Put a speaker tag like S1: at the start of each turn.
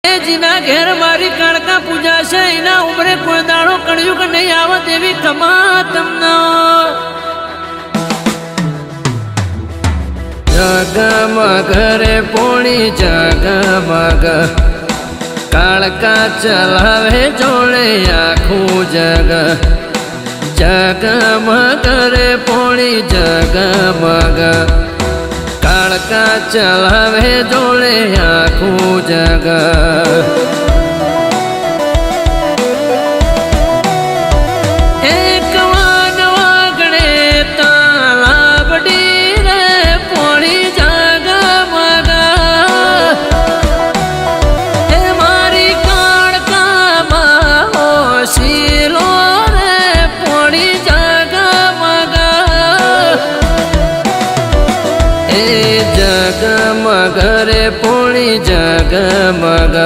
S1: જીના ઘેર મારી કાળકા પૂજા છે એના ઉમરે કોઈ દાડો કળિયુગ નહીં આવત એવી કમા તમને જગમગ રે પોણી જગમગ કાળકા ચલાવે જોડે આખું જગ જગમગ રે પોણી જગમગ કાળકા ચલાવે જોડે આખું જગ એક વાન વાગડે તાલાબડી રે પોણી જગમગ એ મારી કાળકામાં હોશીલો રે પોણી જગમગ એ જગમગ રે પોણી જગમગ